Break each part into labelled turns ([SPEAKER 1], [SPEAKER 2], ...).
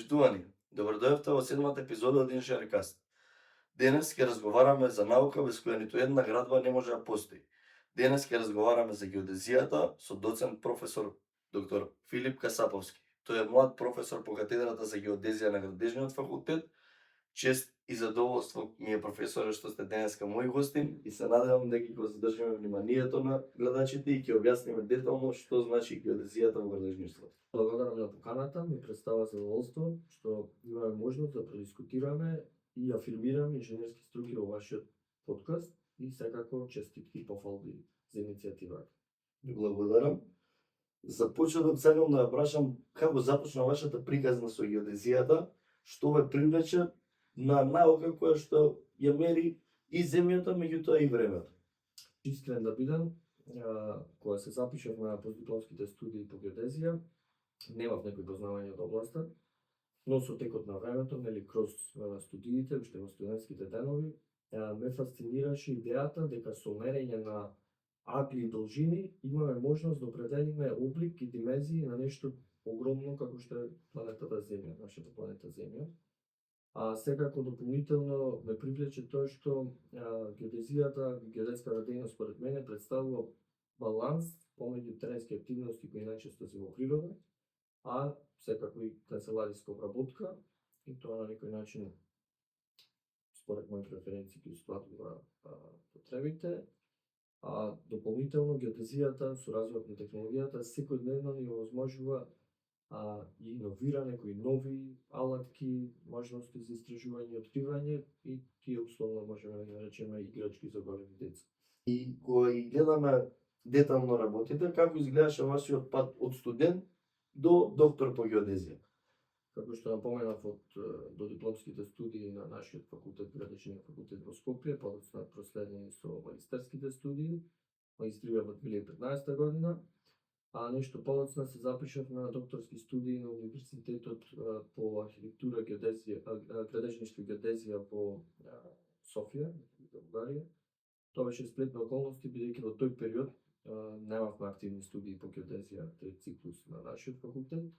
[SPEAKER 1] Почитувани, добро дојавте во 7-та епизода од Инженеркаст. Денес ќе разговараме за наука без која ниту една градба не може да постои. Денес ќе разговараме за геодезијата со доцент професор доктор Филип Касаповски. Тој е млад професор по катедрата за геодезија на Градежниот факултет. Чест и задоволство ми е, професоре, што сте денеска мои гости и се надевам дека ќе го задржиме вниманието на гледачите и ќе објасниме детално што значи геодезијата во градежништвото.
[SPEAKER 2] Благодарам на поканата, ми представа задоволство што имаме можност да предискутираме и афирмираме инженерски струки во вашиот подкаст и секако честитки и пофалби за иницијативата.
[SPEAKER 1] Благодарам. За почеток сакам да ја прашам како започна вашата приказна со геодезијата, што ве привлече на наука која што ја мери и земјата, меѓутоа и времето.
[SPEAKER 2] Искрен да бидам, кога се запишав на постдипломските студии по геодезија, немав некои познавања од областа, но со текот на времето, кроз студиите, уште во студентските денови, ме фасцинираше идејата дека со мерење на агли и должини имаме можност да определиме облик и димензии на нешто огромно како што е планетата Земја, нашата планета Земја. Секако дополнително ме привлече тоа што геодетската дејност според мене представува баланс помеѓу теренски активности кои најчесто се во природа, а секако и канцелариска обработка, и тоа на некој начин според мои преференции ги складува потребите. Дополнително геодезијата со развојот на технологијата секојдневно ни овозможува и иновира некои нови алатки, можности за истражување и откривање, и тие условно можеме да ги наречеме играчки за големи деца.
[SPEAKER 1] И кога ги гледаме детално работите, како изгледаше вашиот пат од студент до доктор по геодезија?
[SPEAKER 2] Како што напоменав, од додипломските студии на нашиот факултет, Градежниот факултет во Скопје, подоцна проследени со магистерските студии, магистрирав во 2015 година, а нешто подоцна се запишав на докторски студии на Универзитетот по архитектура, градежништво и геодезија во Софија, Бугарија. Тоа беше сплет на околности, бидејќи во тој период немавме активни студии по геодезија, тој циклус на нашиот факултет,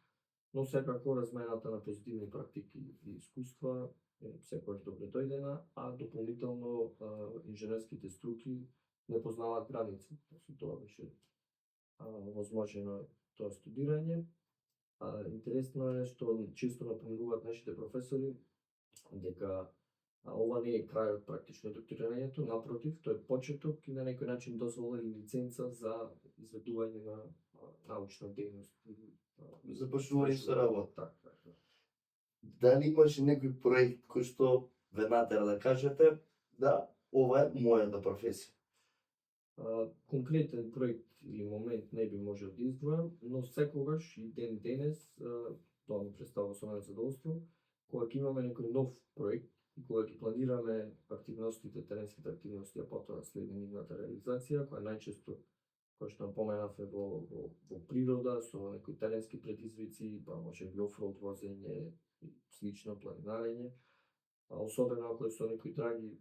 [SPEAKER 2] но секако размената на позитивни практики и искуства секогаш добре дојдена, а дополнително инженерските струки не познаваат граници. Тоа беше возможено тоа студирање. Интересно е што често напомнуваат нашите професори дека ова не е крајот практично докторирањето, напротив, тоа е почеток и на некој начин дозвола и лиценца за изведување на научна дејност.
[SPEAKER 1] Започнување со работа.
[SPEAKER 2] Така.
[SPEAKER 1] Дали имаше некој проект кој што ве натера да кажете да ова е мојата професија?
[SPEAKER 2] Конкретен проект или момент не би можел да издвојам, но секогаш и ден денес тоа ми представува особено задоволство кога ќе имаме некој нов проект и кога ќе планираме активностите, теренските активности, а потоа следи нивната реализација, која најчесто, кој што напоменав, е во природа со некои теренски предизвици, па може би офроуд возење и слично планинарење, особено ако е со некои драги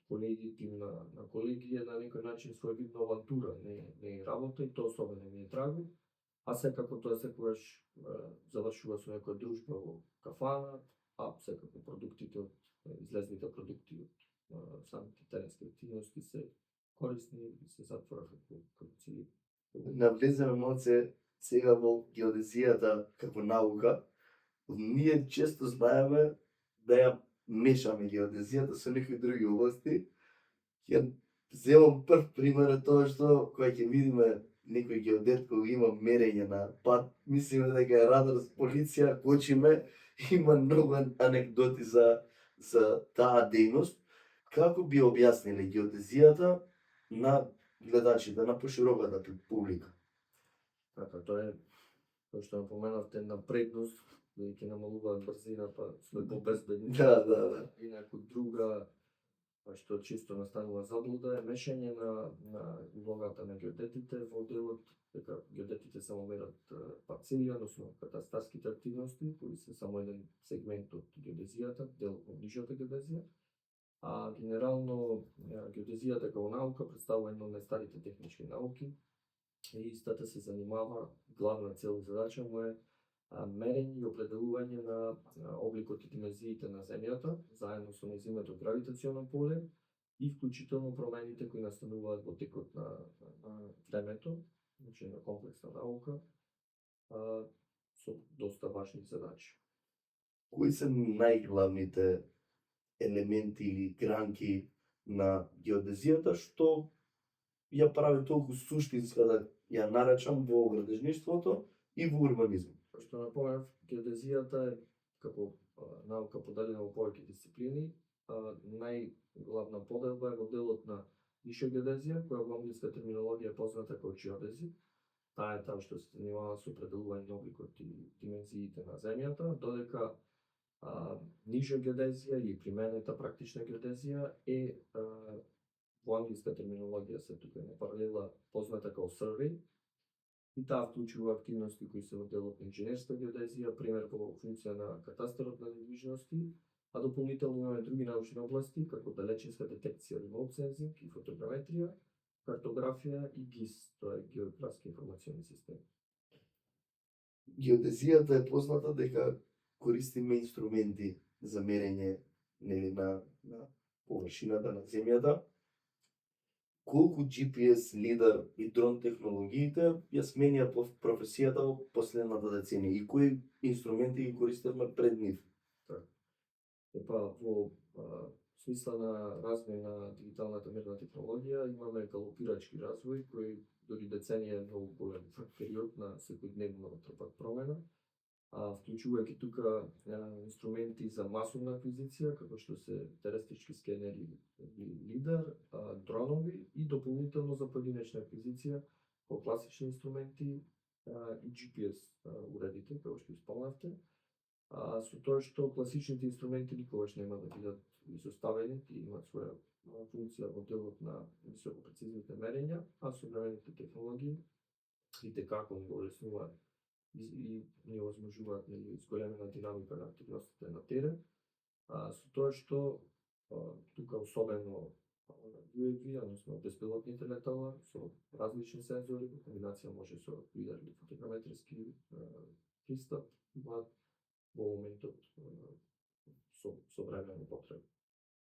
[SPEAKER 2] колеги, тим на колеги, е на некој начин своевидна авантура, не е работа, и тоа особено ми е драго, а секако тоа секогаш завршува со некоја дружба во кафана, а секако продуктите од излезните продукти од самите теренски активности се корисни и се затвораат како цели.
[SPEAKER 1] Навлеземе малце сега во геодезијата како наука. Ние често знаеме да ја мешаме геодезијата со некои други области. Ќе земам прв пример е тоа што кога ќе видиме некој геодет кога има мерење на пат, мислиме дека е радар за полиција, кочиме, има многу анекдоти за таа дејност. Како би објасниле геодезијата на гледачите, на пошироката публика?
[SPEAKER 2] Така, тоа е, кој што напоменавте, една предност, ќе намалуваат брзина, па сме побезбедни.
[SPEAKER 1] Да.
[SPEAKER 2] Инаку друга, што често настанува заблуда, е мешање на улогата на геодетите во делот, дека геодетите само мерат парцели, односно катастарските активности, кои се само еден сегмент од геодезијата, дел од нижата геодезија. Генерално геодезијата како наука представува една од најстарите технички науки и истата се занимава, главна цел и задача му е мерење и определување на обликот и димензиите на земјата заедно со нејзиното гравитационо поле и вклучително промените кои настануваат во текот на времето, значи на комплексна наука, со доста важни задачи.
[SPEAKER 1] Кои се најглавните елементи или гранки на геодезијата што ја прави толку суштинска да ја нарачам во градежништвото и во урбанизмот?
[SPEAKER 2] Што напоменав, геодезијата е како наука поделена во повеќе дисциплини. Најглавна поделба е во делот на виша геодезија, која во англиска терминологија е позната како геодези. Таа е таа што се занимава со определување на обликот и димензиите на земјата, додека нижа геодезија или применета практична геодезија е во англиска терминологија се тука не паралела позната како survey, и таа вклучува активности кои се во делот на инженерска геодезија, пример по функција на катастарот на недвижности, а дополнително имаме други научни области како далечинска детекција, remote sensing и фотограметрија, картографија и GIS, тоа е географски информациони системи.
[SPEAKER 1] Геодезијата е позната дека користиме инструменти за мерење на површината на земјата. Колку GPS, лидар и дрон технологиите ја сменија професијата во последната деценија и кои инструменти ги користевме пред нив?
[SPEAKER 2] Во смисла на развој на дигиталната мерна технологија имаме галопирачки развој кој дури деценија е многу голем период на секојдневно трпат промена, вклучувајќи тука инструменти за масовна аквизиција, како што се теresтрички скенери лидар, дронови и дополнително за поединечна аквизиција по класични инструменти и GPS уредите, како што спомнавте. Со тоа што класичните инструменти никогаш нема да бидат изоставени и имаат своја функција во делот на високопрецизните мерења, а современите технологии и како го улеснуваат и ни овозможуваат зголемена динамика на активностите на терен, со тоа што тука особено UAV, односно беспилотните летала со различни сензори, комбинација може со лидар или фотограметриски пристап, имаат во моментот со време потреба.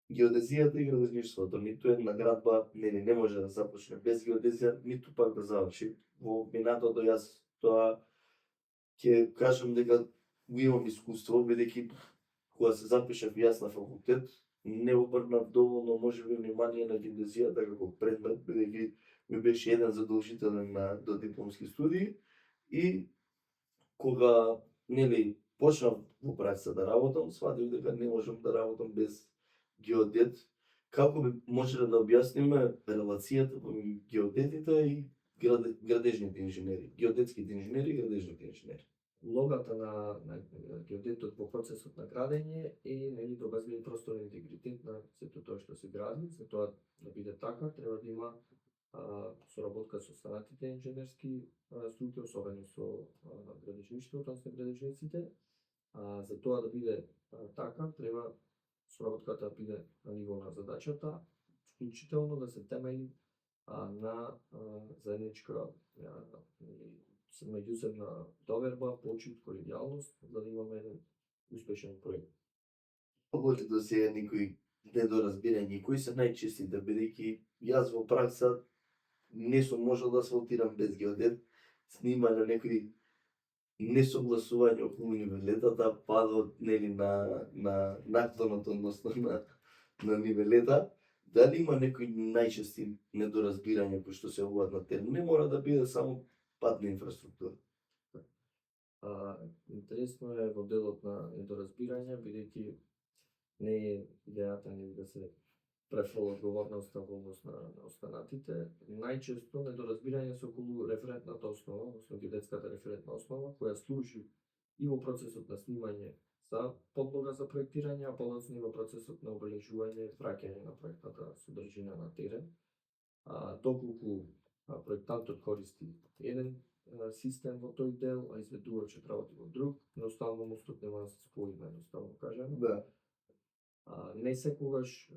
[SPEAKER 1] Геодезијата и градежништвото, ниту една градба не може да започне без геодезија, ниту пак да заврши. Во минатото јас тоа ќе кажам дека го имам искуство, бидејќи кога се запишав јас на факултет, не обрнав доволно можеби внимание на геодезијата како предмет, бидејќи ми беше еден задолжителен на додипломски студии и кога почнав во пракса да работам, сватив дека не можам да работам без геодет. Како би можеле да објасниме релацијата помеѓу геодетите и градежните инженери, геодетските инженери и градежните инженери?
[SPEAKER 2] Улогата на геодетот во процесот на градење е да обезбеди просторен интегритет на сето тоа што се гради. За тоа да биде така, треба да има соработка со останатите инженерски струки, особено со градежништвото, односно градежниците. За тоа да биде така, треба соработката да биде на ниво на задачата, вклучително да се темели на заедничка меѓусебна доверба, почит, колегијалност, за да имаме еден успешен проект.
[SPEAKER 1] Може да се некои недоразбирања, кои се најчестите, бидејќи јас во пракса не сум можел да асфалтирам без геодет, снимале некои несогласување околу нивелетата, падот на наклонот, односно на нивелета. Дали има некои најчести недоразбирања кои што се јавуваат на терен? Не мора да биде само патна инфраструктура.
[SPEAKER 2] Интересно е во делот на недоразбирања, бидејќи не е идејата ни да се префрла одговорноста во однос на останатите. Најчесто недоразбирање се околу референтната основа, односно геодетската референтна основа, која служи и во процесот на снимање за подлога за проектирање, а подоцна и во процесот на обележување и праќање на проектната содржина на терен. Доколку проектантот користи еден систем во тој дел, а изведувачот работи во друг, едноставно мостот нема да се спои, едноставно кажано.
[SPEAKER 1] Да.
[SPEAKER 2] Не секогаш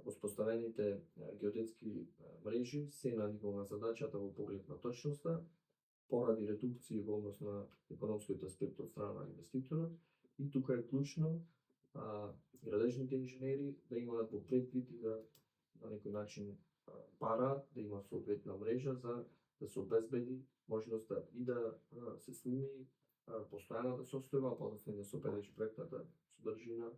[SPEAKER 2] воспоставените геодетски мрежи се на ниво на задачата во поглед на точноста, поради редукција во однос на економскиот аспект од страна на инвеститорот. И тука е клучно градежните инженери да имаат во предвид и да на некој начин пара, да има соодветна мрежа за да се обезбеди можноста и да се сними постојаната состојба, а подоцна да се обележи проектната содржина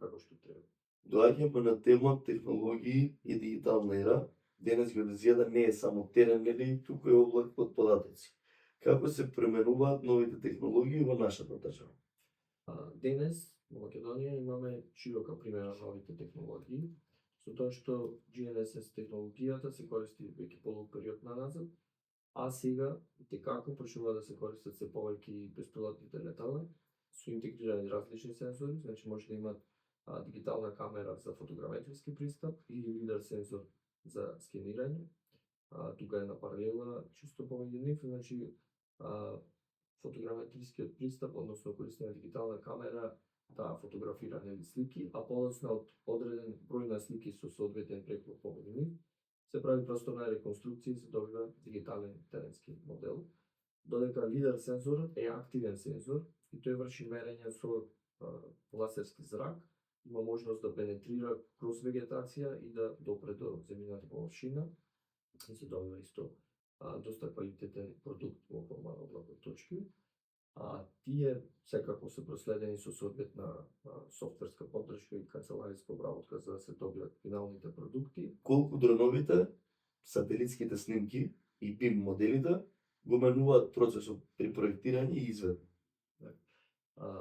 [SPEAKER 2] како што треба.
[SPEAKER 1] Доаѓаме на тема технологии и дигитална ера. Денес геодезијата не е само терен, нели, туку е облак од податоци. Како се пременуваат новите технологии во нашата држава?
[SPEAKER 2] Денес во Македонија имаме широка примена на новите технологии, со тоа што GNSS технологијата се користи веќе подолг период наназад, а сега текако почнува да се користат се повеќе и беспилотните летала со интегрирани различни сензори, значи може да имат дигитална камера за фотограметриски пристап или лидар сензор за скенирање. Тука е на паралела чисто помеѓу нив, значи фотограметрискиот пристап, односно користење на дигитална камера да фотографира слики, а подоцна од одреден број на слики со соодветен преклоп помеѓу нив, се прави просторна реконструкција и се добива дигитален теренски модел. Додека лидар сензорот е активен сензор и тој врши мерење со лазерски зрак, има можност да пенетрира кроз вегетација и да допре до земјината површина и се добива исто доста квалитетен продукт во форма на облак од точки. Тие секако се проследени со соодветна софтверска поддршка и канцелариска обработка за да се добијат финалните продукти.
[SPEAKER 1] Колку дроновите, сателитските снимки и BIM моделите го менуваат процесот при проектирање и изведба?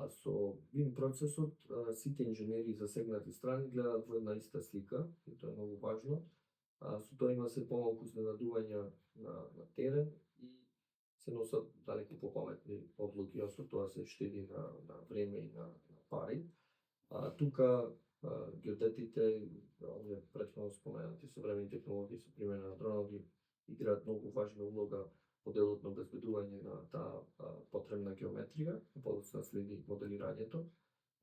[SPEAKER 2] Со BIM процесот сите инженери засегнати страни гледаат во една иста слика и тоа е многу важно. Со тоа има се помалку изненадувања на терен и се носат далеку попаметни одлуки, а со тоа се штеди на време и на пари. Тука геодетите, овие претходно споменати современи технологии со примена на дронови играат многу важна улога во делот на обезбедување на таа потребна геометрија, подоцна следи моделирањето.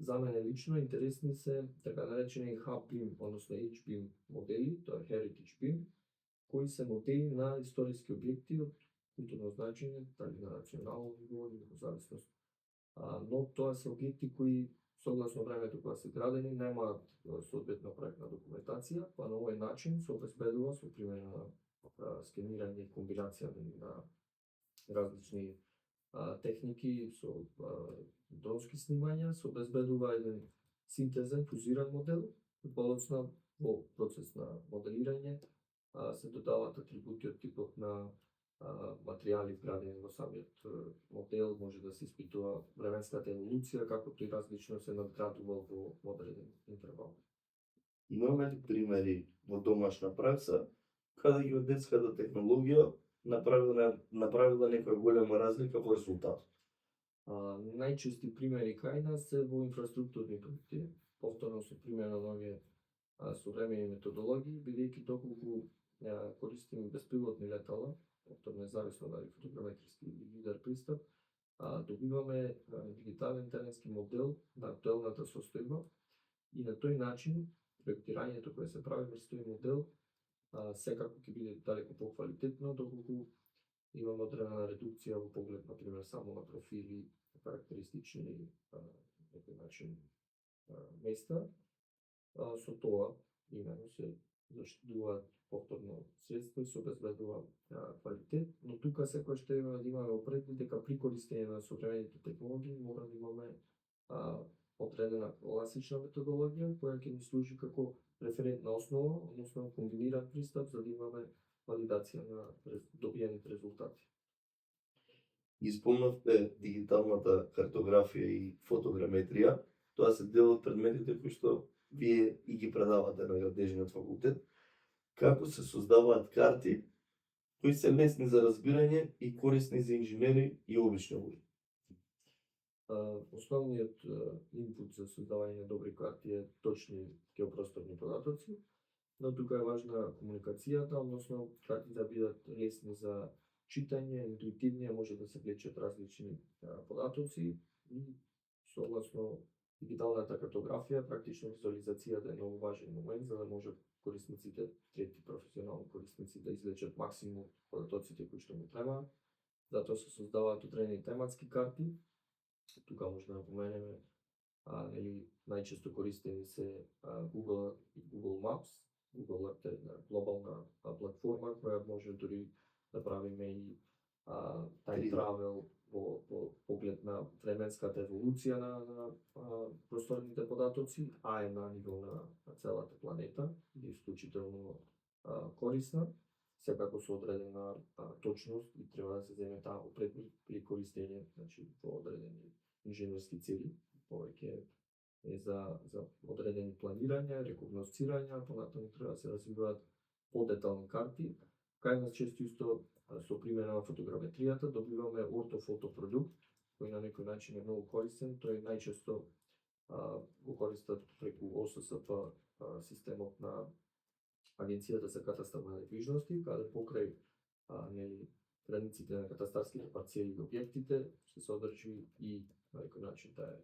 [SPEAKER 2] За мене лично интересни се така наречени HBIM, односно HBIM модели, тоа е Heritage BIM, кои се модели на историски објекти од културно значење, дали на национално ниво или во зависност. Но тоа се објекти кои согласно времето кога се градени немаат соодветна проектна документација, па на овој начин се обезбедува со примена на скенирање и комбинација на различни техники со дронски снимања, се обезбедува еден синтезен, фузиран модел, подоцна во процес на моделирање се додаваат атрибути од типот на материјали вградени во самиот модел, може да се испитува временската еволуција, како тој различно се надградува во одреден интервал.
[SPEAKER 1] Имаме ли примери во домашна пракса каде геодетската технологија направила некоја голема разлика во резултатот?
[SPEAKER 2] Најчести примери кај нас се во инфраструктурни проекти, повторно со примена на овие современи методологии, бидејќи доколку користиме беспилотни летала, повторно независно дали фотограметриски или лидар пристап, добиваме дигитален теренски модел на актуелната состојба и на тој начин проектирањето кое се прави врз тој модел секако ќе биде далеку поквалитетно, доколку имаме одредена редукција во поглед, например, само на профили, карактеристични некој начин места. Со тоа имено се заштедуваат повторно средства и се обезбедува квалитет, но тука секојаш треба да имаме предвид дека при користење на современите технологии мора да имаме одредена класична методологија која ќе ни служи како референтна основа, односно комбиниран пристап за да имаме валидација на добиените резултати.
[SPEAKER 1] Испомнавте дигиталната картографија и фотограметрија. Тоа се дел од предметите кои што вие и ги предавате на градежниот факултет. Како се создаваат карти кои се лесни за разбирање и корисни за инженери и обични луѓе?
[SPEAKER 2] Основниот инпут за создавање на добри карти е точни геопросторни податоци, но тука е важна комуникацијата, односно карти да бидат лесни за читање, интуитивни, може да се влечат различни податоци и согласно дигиталната картографија, практично визуализацијата е многу важен момент за да може корисниците, трети професионални корисници да извлечат максимум податоците кои што му требаат, затоа се создаваат одредени тематски карти. Тука може да напоменеме нели најчесто користени се Google и Google Maps. Google е една глобална платформа која може дури да правиме и time travel во поглед на временската еволуција на просторните податоци, а е на ниво на целата планета и исклучително корисна, секако со одредена точност и треба да се земе таа предвид при користење, значи во одредени инженерски цели, повеќе е за одредени планирања, рекогносцирања, понатаму треба да се развиваат подетални карти. Кај нас често исто со примена на фотограметријата добиваме ортофото продукт, кој на некој начин е многу користен. Тој најчесто го користат преку ОССП системот на Агенцијата за катастар на недвижности, каде покрај нели границите на катастарските парцели и објектите се содржи и на некој начин таа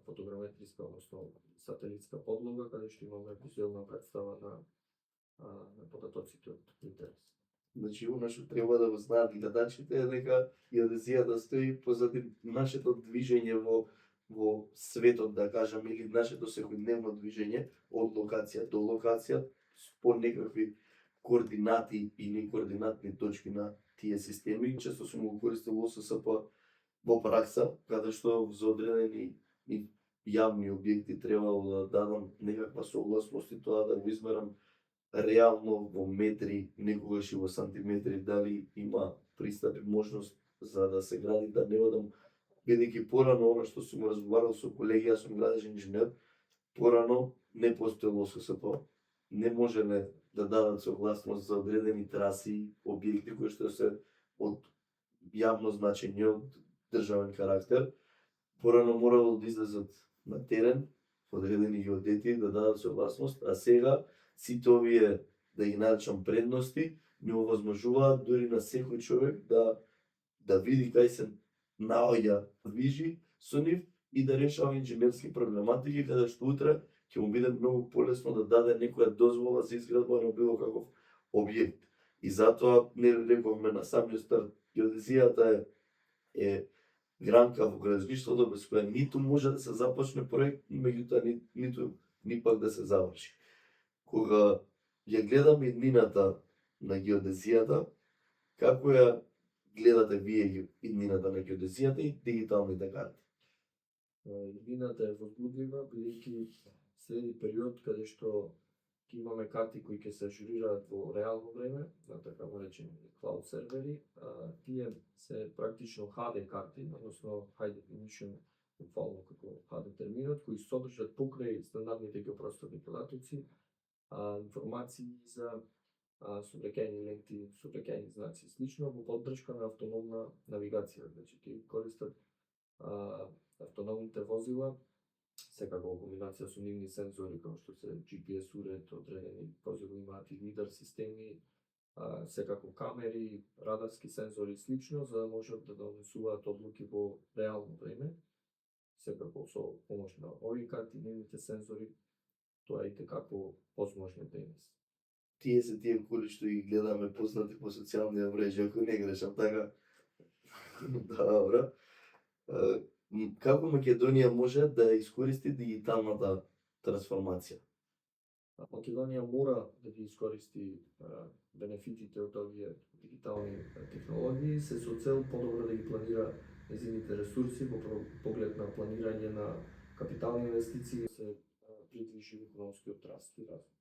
[SPEAKER 2] фотограметриска, односно сателитска подлога, каде што имаме визуелна представа на податоците од интерес.
[SPEAKER 1] Значи, она што треба да го знаат гледачите е дека геодезијата стои позади нашето движење во светот, да кажам, или нашето секојдневно движење од локација до локација по некакви координати или координатни точки на тие системи. Често сум го користил ОССП во пракса, каде што за одредени и јавни објекти требало да дадам некаква согласност и тоа да го измерам реално во метри, некогаш и во сантиметри, дали има пристап и можност за да се гради, да не одам, бидејќи порано она што сум разговарал со колеги, јас сум градежен инженер, порано не постоело ОССП, не можеле да дадат согласност за одредени траси, објекти кои што се од јавно значење, од државен карактер. Порано морало да излезат на терен одредени геодети да дадат согласност, а сега сите овие, да ги наречам, предности ни овозможуваат дури на секој човек да види кај се наоѓа, движи со нив и да решава инженерски проблематики, каде што утре ќе му биде многу полесно да даде некоја дозвола за изградба на било каков објект. И затоа не рековме на самиот старт, геодезијата е гранка во градежништвото без која ниту може да се започне проект, меѓутоа ниту ни пак да се заврши. Кога ја гледаме иднината на геодезијата, како ја гледате вие иднината на геодезијата и дигиталните карти?
[SPEAKER 2] Иднината е возбудлива, бидејќи следи период каде што ќе имаме карти кои ќе се ажурираат во реално време, на така наречени cloud сервери. Тие се практично HD карти, односно high definition, буквално како HD терминот, кои содржат покрај стандардните геопросторни податоци информации за сообраќајни ленти, сообраќајни знаци и слично во поддршка на автономна навигација. Значи, тие користат автономните возила, секако во комбинација со нивни сензори, како што се GPS уред, одредени возила имаат и лидар системи, секако камери, радарски сензори и слично, за да можат да донесуваат одлуки во реално време. Секако со помош на овие карти, нивните сензори, тоа е и како возможно денес.
[SPEAKER 1] Тие се тие коли што ги гледаме познати по социјални мрежи, ако не грешам, така? Добро. Како Македонија може да искористи дигиталната трансформација?
[SPEAKER 2] Македонија мора да ги искористи бенефитите од овие дигитални технологии, се со цел подобро да ги планира незините ресурси во поглед на планирање на капитални инвестиции, се придвижи економскиот раст и развој.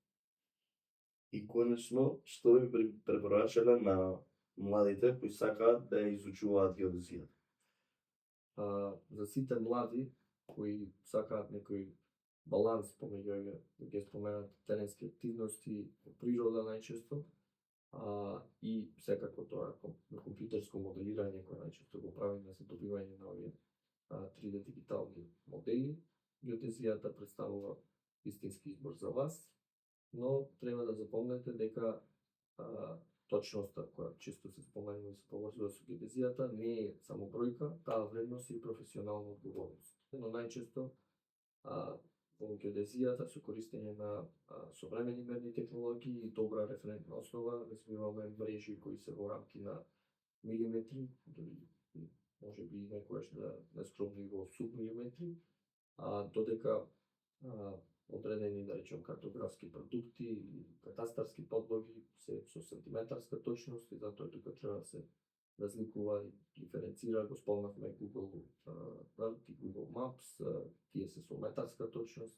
[SPEAKER 1] И конечно, што би препорачале на младите кои сакаат да ја изучуваат геодезијата?
[SPEAKER 2] За сите млади кои сакаат некој баланс помеѓу овие, ќе споменат теренски активности, природа најчесто, и секако тоа компјутерско моделирање кое најчесто го правиме за добивање на овие 3D дигитални модели. Геодезијата представува истински избор за вас, но треба да запомнете дека точноста која често се споменува и се поврзува со геодезијата не е само бројка, таа вредност и професионална одговорност. Но најчесто во геодезијата со користење на современи мерни технологии и добра референтна основа развиваме мрежи кои се во рамки на милиметри, дори може би некогаш да нескромни во субмилиметри, додека одредени, да речем, картографски продукти и катастарски подлоги се со сантиметарска точност и затоа тука треба да се разликува и диференцира, го спомнавме Google Earth и Google Maps, тие се со метарска точност,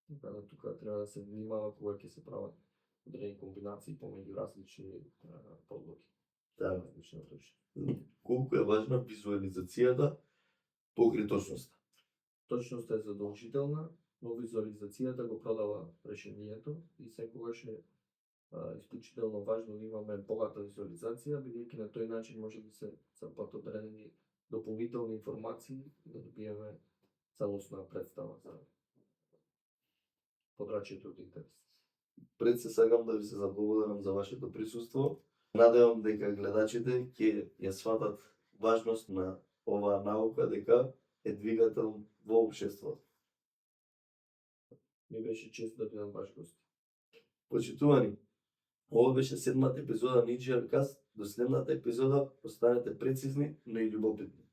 [SPEAKER 2] така да тука треба да се внимава кога ќе се прават одредени комбинации помеѓу различни подлоги.
[SPEAKER 1] Да,
[SPEAKER 2] Различна точност.
[SPEAKER 1] колку е важна визуализацијата покрај точноста.
[SPEAKER 2] Точноста е задолжителна, но визуализацијата го продава решението и секогаш е исклучително важно да имаме богата визуализација, бидејќи на тој начин може да се црпат одредени дополнителни информации и да добиеме целосна представа за подрачјето од интерес.
[SPEAKER 1] Пред се сакам да ви се заблагодарам за вашето присуство. Надевам дека гледачите ќе ја сватат важност на оваа наука, дека е двигател во општеството.
[SPEAKER 2] Ми беше чест да бидам ваш гост.
[SPEAKER 1] Почитувани, ова беше 7-та епизода на EGR Cast. До следната епизода останете прецизни, но и љубопитни.